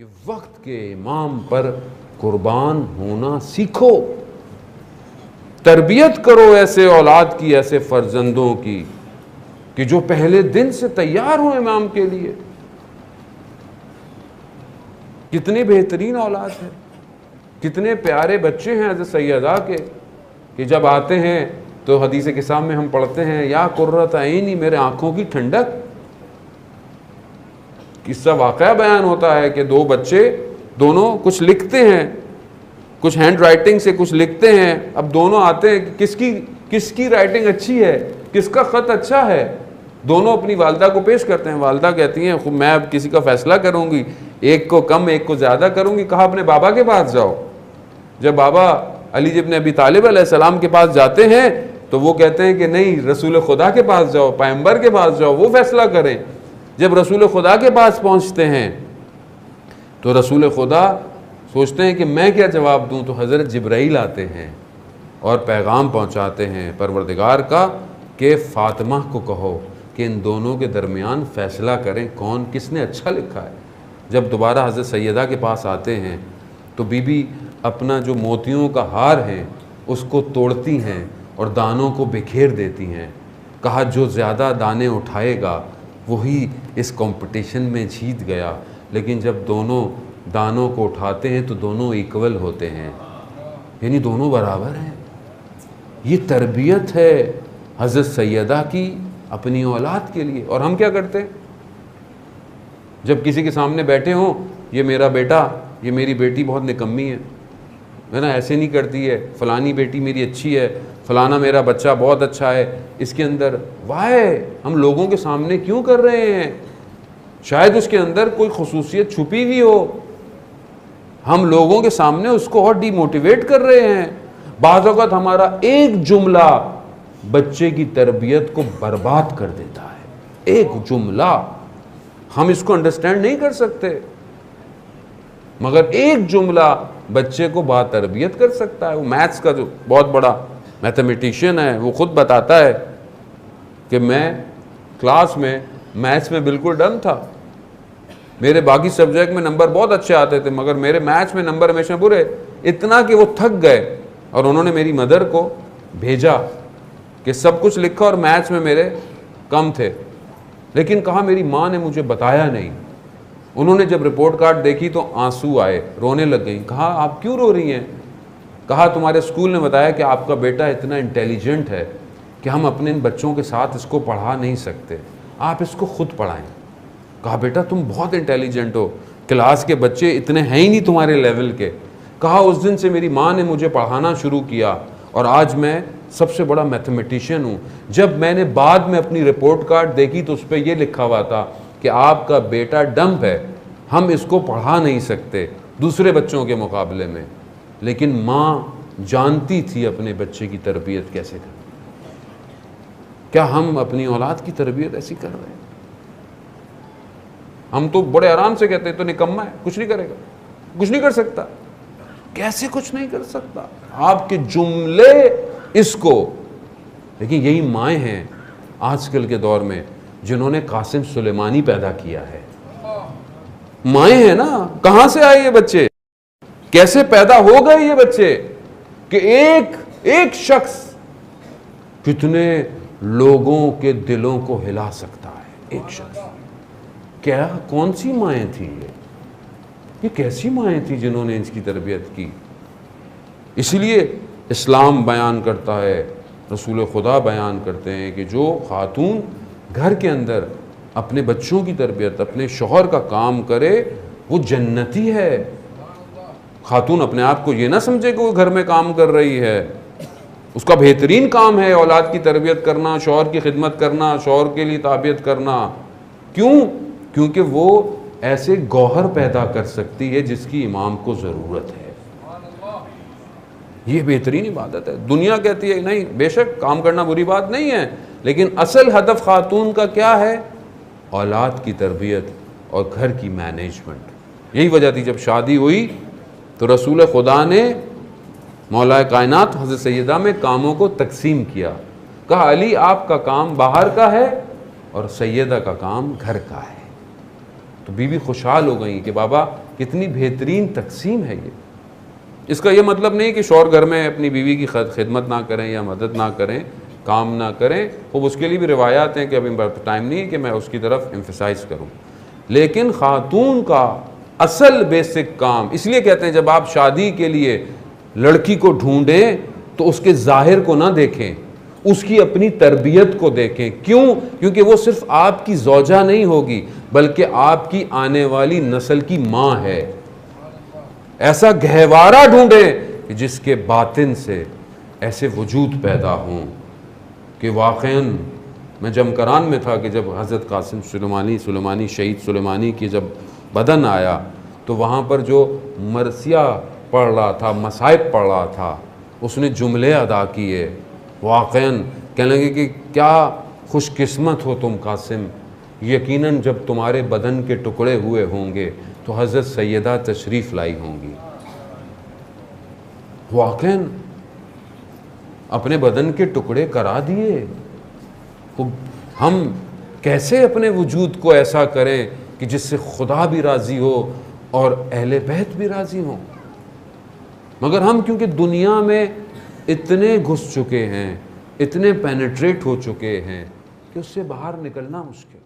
کہ وقت کے امام پر قربان ہونا سیکھو، تربیت کرو ایسے اولاد کی، ایسے فرزندوں کی کہ جو پہلے دن سے تیار ہوں امام کے لیے۔ کتنے بہترین اولاد ہیں، کتنے پیارے بچے ہیں حضرت سیدہ کے، کہ جب آتے ہیں تو حدیث قصہ میں ہم پڑھتے ہیں یا قرۃ عینی، میرے آنکھوں کی ٹھنڈک۔ قصہ واقعہ بیان ہوتا ہے کہ دو بچے دونوں کچھ لکھتے ہیں، کچھ ہینڈ رائٹنگ سے کچھ لکھتے ہیں، اب دونوں آتے ہیں کہ کس کی رائٹنگ اچھی ہے، کس کا خط اچھا ہے، دونوں اپنی والدہ کو پیش کرتے ہیں۔ والدہ کہتی ہیں میں اب کسی کا فیصلہ کروں گی، ایک کو کم ایک کو زیادہ کروں گی، کہا اپنے بابا کے پاس جاؤ۔ جب بابا علی ابن ابی طالب علیہ السلام کے پاس جاتے ہیں تو وہ کہتے ہیں کہ نہیں، رسول خدا کے پاس جاؤ، پیغمبر کے پاس جاؤ، وہ فیصلہ کریں۔ جب رسول خدا کے پاس پہنچتے ہیں تو رسول خدا سوچتے ہیں کہ میں کیا جواب دوں، تو حضرت جبرائیل آتے ہیں اور پیغام پہنچاتے ہیں پروردگار کا کہ فاطمہ کو کہو کہ ان دونوں کے درمیان فیصلہ کریں کون کس نے اچھا لکھا ہے۔ جب دوبارہ حضرت سیدہ کے پاس آتے ہیں تو بی بی اپنا جو موتیوں کا ہار ہے اس کو توڑتی ہیں اور دانوں کو بکھیر دیتی ہیں۔ کہا جو زیادہ دانے اٹھائے گا وہی اس کمپٹیشن میں جیت گیا، لیکن جب دونوں دانوں کو اٹھاتے ہیں تو دونوں ایکول ہوتے ہیں، یعنی دونوں برابر ہیں۔ یہ تربیت ہے حضرت سیدہ کی اپنی اولاد کے لیے۔ اور ہم کیا کرتے ہیں؟ جب کسی کے سامنے بیٹھے ہوں، یہ میرا بیٹا، یہ میری بیٹی بہت نکمی ہے نا، ایسے نہیں کرتی ہے، فلانی بیٹی میری اچھی ہے، فلانا میرا بچہ بہت اچھا ہے، اس کے اندر وائے ہم لوگوں کے سامنے کیوں کر رہے ہیں؟ شاید اس کے اندر کوئی خصوصیت چھپی ہوئی ہو، ہم لوگوں کے سامنے اس کو اور ڈی موٹیویٹ کر رہے ہیں۔ بعض اوقات ہمارا ایک جملہ بچے کی تربیت کو برباد کر دیتا ہے، ایک جملہ، ہم اس کو انڈرسٹینڈ نہیں کر سکتے، مگر ایک جملہ بچے کو با تربیت کر سکتا ہے۔ وہ میتھس کا جو بہت بڑا میتھمیٹیشین ہے وہ خود بتاتا ہے کہ میں کلاس میں میتھس میں بالکل ڈن تھا، میرے باقی سبجیکٹ میں نمبر بہت اچھے آتے تھے مگر میرے میتھس میں نمبر ہمیشہ برے، اتنا کہ وہ تھک گئے اور انہوں نے میری مدر کو بھیجا کہ سب کچھ لکھا اور میتھس میں میرے کم تھے، لیکن کہا میری ماں نے مجھے بتایا نہیں۔ انہوں نے جب رپورٹ کارڈ دیکھی تو آنسو آئے، رونے لگ گئیں۔ کہا آپ کیوں رو رہی ہیں؟ کہا تمہارے اسکول نے بتایا کہ آپ کا بیٹا اتنا انٹیلیجنٹ ہے کہ ہم اپنے ان بچوں کے ساتھ اس کو پڑھا نہیں سکتے، آپ اس کو خود پڑھائیں۔ کہا بیٹا تم بہت انٹیلیجنٹ ہو، کلاس کے بچے اتنے ہیں ہی نہیں تمہارے لیول کے۔ کہا اس دن سے میری ماں نے مجھے پڑھانا شروع کیا اور آج میں سب سے بڑا میتھمیٹیشین ہوں۔ جب میں نے بعد میں اپنی رپورٹ کارڈ دیکھی تو اس پہ یہ لکھا ہوا تھا کہ آپ کا بیٹا ڈمپ ہے، ہم اس کو پڑھا نہیں سکتے دوسرے بچوں کے مقابلے میں، لیکن ماں جانتی تھی اپنے بچے کی تربیت کیسے کریں۔ کیا ہم اپنی اولاد کی تربیت ایسی کر رہے ہیں؟ ہم تو بڑے آرام سے کہتے ہیں تو نکما ہے، کچھ نہیں کرے گا، کچھ نہیں کر سکتا۔ کیسے کچھ نہیں کر سکتا؟ آپ کے جملے اس کو، لیکن یہی مائیں ہیں آج کل کے دور میں جنہوں نے قاسم سلیمانی پیدا کیا ہے۔ مائیں ہیں نا، کہاں سے آئے یہ بچے، کیسے پیدا ہو گئے یہ بچے کہ ایک شخص کتنے لوگوں کے دلوں کو ہلا سکتا ہے، ایک شخص۔ کیا کون سی مائیں تھیں یہ کیسی مائیں تھیں جنہوں نے اس کی تربیت کی؟ اسی لیے اسلام بیان کرتا ہے، رسول خدا بیان کرتے ہیں کہ جو خاتون گھر کے اندر اپنے بچوں کی تربیت، اپنے شوہر کا کام کرے وہ جنتی ہے۔ خاتون اپنے آپ کو یہ نہ سمجھے کہ وہ گھر میں کام کر رہی ہے، اس کا بہترین کام ہے اولاد کی تربیت کرنا، شوہر کی خدمت کرنا، شوہر کے لیے تابعیت کرنا۔ کیوں؟ کیونکہ وہ ایسے گوہر پیدا کر سکتی ہے جس کی امام کو ضرورت ہے۔ یہ بہترین عبادت ہے۔ دنیا کہتی ہے نہیں، بے شک کام کرنا بری بات نہیں ہے، لیکن اصل ہدف خاتون کا کیا ہے؟ اولاد کی تربیت اور گھر کی مینجمنٹ۔ یہی وجہ تھی جب شادی ہوئی تو رسول خدا نے مولا کائنات حضرت سیدہ میں کاموں کو تقسیم کیا۔ کہا علی آپ کا کام باہر کا ہے اور سیدہ کا کام گھر کا ہے۔ تو بیوی خوشحال ہو گئی کہ بابا کتنی بہترین تقسیم ہے یہ. اس کا یہ مطلب نہیں کہ شوہر گھر میں اپنی بیوی کی خدمت نہ کریں یا مدد نہ کریں، کام نہ کریں. خوب اس کے لیے بھی روایات ہیں کہ ابھی ٹائم نہیں ہے کہ میں اس کی طرف ایمفیسائز کروں. لیکن خاتون کا اصل بیسک کام، اس لیے کہتے ہیں جب آپ شادی کے لیے لڑکی کو ڈھونڈیں تو اس کے ظاہر کو نہ دیکھیں، اس کی اپنی تربیت کو دیکھیں. کیوں؟ کیونکہ وہ صرف آپ کی زوجہ نہیں ہوگی بلکہ آپ کی آنے والی نسل کی ماں ہے. ایسا گہوارہ ڈھونڈیں کہ جس کے باطن سے ایسے وجود پیدا ہوں کہ واقعاً میں جمکران میں تھا کہ جب حضرت قاسم سلیمانی شہید سلیمانی کی جب بدن آیا تو وہاں پر جو مرثیہ پڑھ رہا تھا، مصائب پڑھ رہا تھا، اس نے جملے ادا کیے. واقعاً کہنے لگے کہ کیا خوش قسمت ہو تم قاسم، یقیناً جب تمہارے بدن کے ٹکڑے ہوئے ہوں گے تو حضرت سیدہ تشریف لائی ہوں گی. واقعاً اپنے بدن کے ٹکڑے کرا دیے. ہم کیسے اپنے وجود کو ایسا کریں کہ جس سے خدا بھی راضی ہو اور اہل بیت بھی راضی ہوں. مگر ہم کیونکہ دنیا میں اتنے گھس چکے ہیں، اتنے پینیٹریٹ ہو چکے ہیں کہ اس سے باہر نکلنا مشکل.